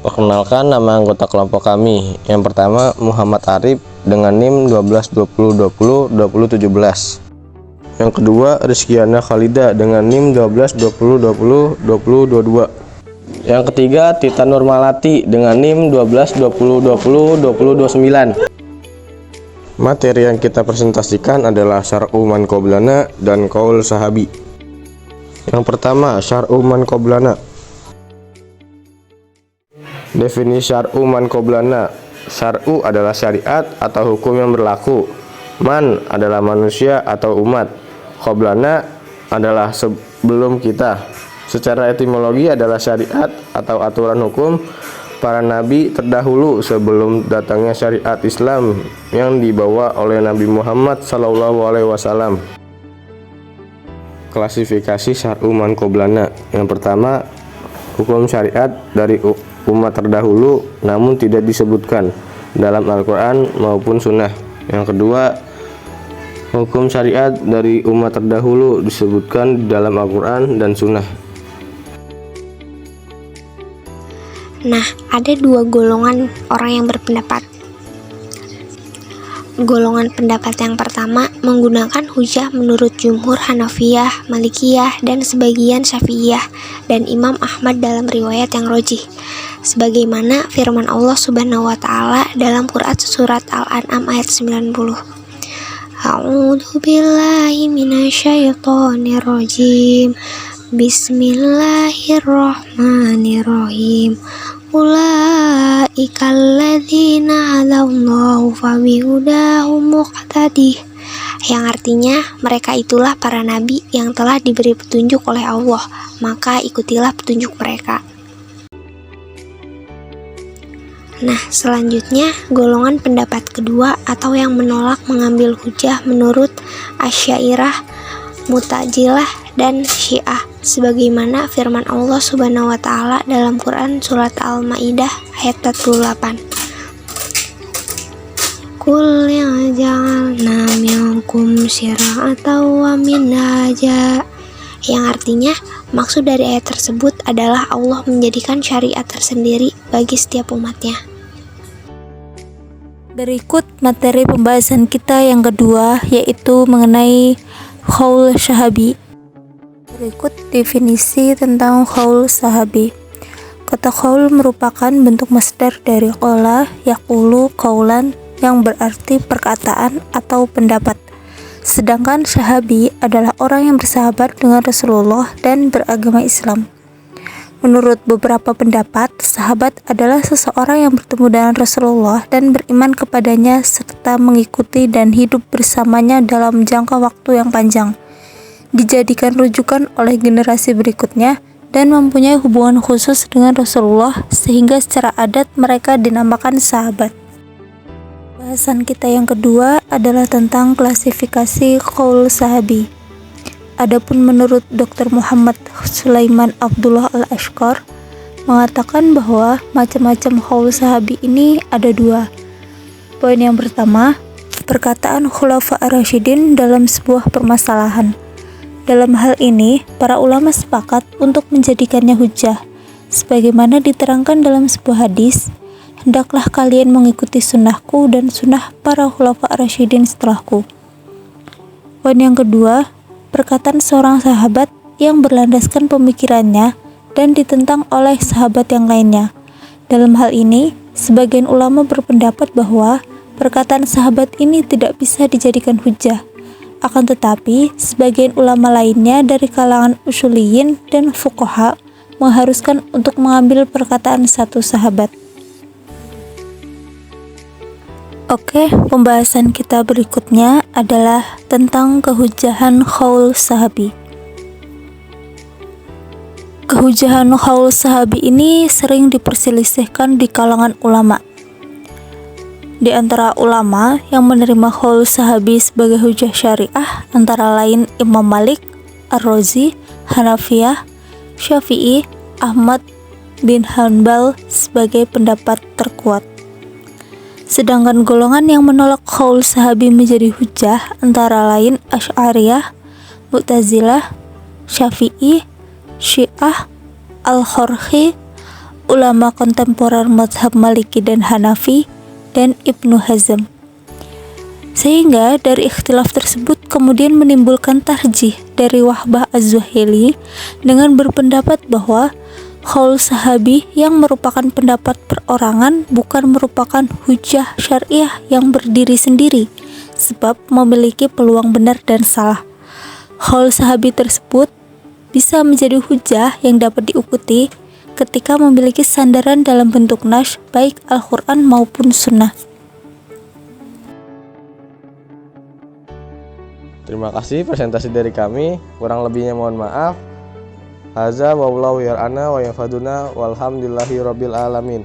Perkenalkan nama anggota kelompok kami. Yang pertama Muhammad Arif dengan NIM 1220202017. Yang kedua Rizkyana Khalida dengan NIM 1220202022. Yang ketiga Tita Nurmalati dengan NIM 1220202029. Materi yang kita presentasikan adalah Syar'u man qoblana dan Qaul Sahabi. Yang pertama Syar'u man qoblana. Definisi syar'u man qoblana. Syar'u adalah syariat atau hukum yang berlaku. Man adalah manusia atau umat. Qoblana adalah sebelum kita. Secara etimologi adalah syariat atau aturan hukum para nabi terdahulu sebelum datangnya syariat Islam yang dibawa oleh Nabi Muhammad SAW. Klasifikasi syar'u man qoblana. Yang pertama, hukum syariat dari umat terdahulu namun tidak disebutkan dalam Al-Quran maupun Sunnah. Yang kedua, hukum syariat dari umat terdahulu disebutkan di dalam Al-Quran dan Sunnah. Nah, ada dua golongan orang yang berpendapat. Golongan pendapat yang pertama menggunakan hujah menurut jumhur Hanafiyah, Malikiyah, dan sebagian Syafi'iyah dan Imam Ahmad dalam riwayat yang rojih, sebagaimana firman Allah Subhanahu wa Ta'ala dalam Quran surat Al-An'am ayat 90. A'udzu billahi minasyaitonir rajim. Bismillahirrahmanirrahim. Ulaika alladzina hadallahu fabihudahu muqtadih. Yang artinya, mereka itulah para nabi yang telah diberi petunjuk oleh Allah, maka ikutilah petunjuk mereka. Nah, selanjutnya golongan pendapat kedua atau yang menolak mengambil hujah menurut Asy'ariyah, Mu'tazilah, dan Syiah, sebagaimana firman Allah Subhanahu wa Ta'ala dalam Quran surat Al-Maidah ayat 48. Qul ja'alna minkum syir'atan wa minhaja. Yang artinya, maksud dari ayat tersebut adalah Allah menjadikan syariat tersendiri bagi setiap umatnya. Berikut materi pembahasan kita yang kedua, yaitu mengenai Qaul Sahabi. Berikut definisi tentang Qaul Sahabi. Kata qaul merupakan bentuk masdar dari qala yaqulu qaulan, yang berarti perkataan atau pendapat. Sedangkan sahabi adalah orang yang bersahabat dengan Rasulullah dan beragama Islam. Menurut beberapa pendapat, sahabat adalah seseorang yang bertemu dengan Rasulullah dan beriman kepadanya serta mengikuti dan hidup bersamanya dalam jangka waktu yang panjang, dijadikan rujukan oleh generasi berikutnya, dan mempunyai hubungan khusus dengan Rasulullah sehingga secara adat mereka dinamakan sahabat. Bahasan kita yang kedua adalah tentang klasifikasi qaul sahabi. Adapun menurut Dr. Muhammad Sulaiman Abdullah Al-Ashqar mengatakan bahwa macam-macam qaul sahabi ini ada dua. Poin yang pertama, perkataan khulafa ar-rasyidin dalam sebuah permasalahan. Dalam hal ini, para ulama sepakat untuk menjadikannya hujah, sebagaimana diterangkan dalam sebuah hadis, hendaklah kalian mengikuti sunnahku dan sunnah para khulafa ar-rasyidin setelahku. Poin yang kedua, perkataan seorang sahabat yang berlandaskan pemikirannya dan ditentang oleh sahabat yang lainnya. Dalam hal ini, sebagian ulama berpendapat bahwa perkataan sahabat ini tidak bisa dijadikan hujah. Akan tetapi, sebagian ulama lainnya dari kalangan usuliyin dan fuqaha mengharuskan untuk mengambil perkataan satu sahabat. Oke, pembahasan kita berikutnya adalah tentang kehujahan qaul sahabi. Kehujahan qaul sahabi ini sering diperselisihkan di kalangan ulama. Di antara ulama yang menerima qaul sahabi sebagai hujah syariah antara lain Imam Malik, Ar-Razi, Hanafiyah, Syafi'i, Ahmad bin Hanbal sebagai pendapat terkuat. Sedangkan golongan yang menolak qaul sahabi menjadi hujah antara lain Asy'ariyah, Mu'tazilah, Syafi'i, Syiah, Al-Kharqi, ulama kontemporer mazhab Maliki dan Hanafi, dan Ibnu Hazm. Sehingga dari ikhtilaf tersebut kemudian menimbulkan tarjih dari Wahbah Az-Zuhaili dengan berpendapat bahwa qaul sahabi yang merupakan pendapat perorangan bukan merupakan hujah syariah yang berdiri sendiri, sebab memiliki peluang benar dan salah. Qaul sahabi tersebut bisa menjadi hujah yang dapat diikuti ketika memiliki sandaran dalam bentuk nas, baik Al-Quran maupun Sunnah. Terima kasih presentasi dari kami. Kurang lebihnya mohon maaf. Haza wallahu yar'ana wa yafaduna walhamdulillahi rabbil alamin.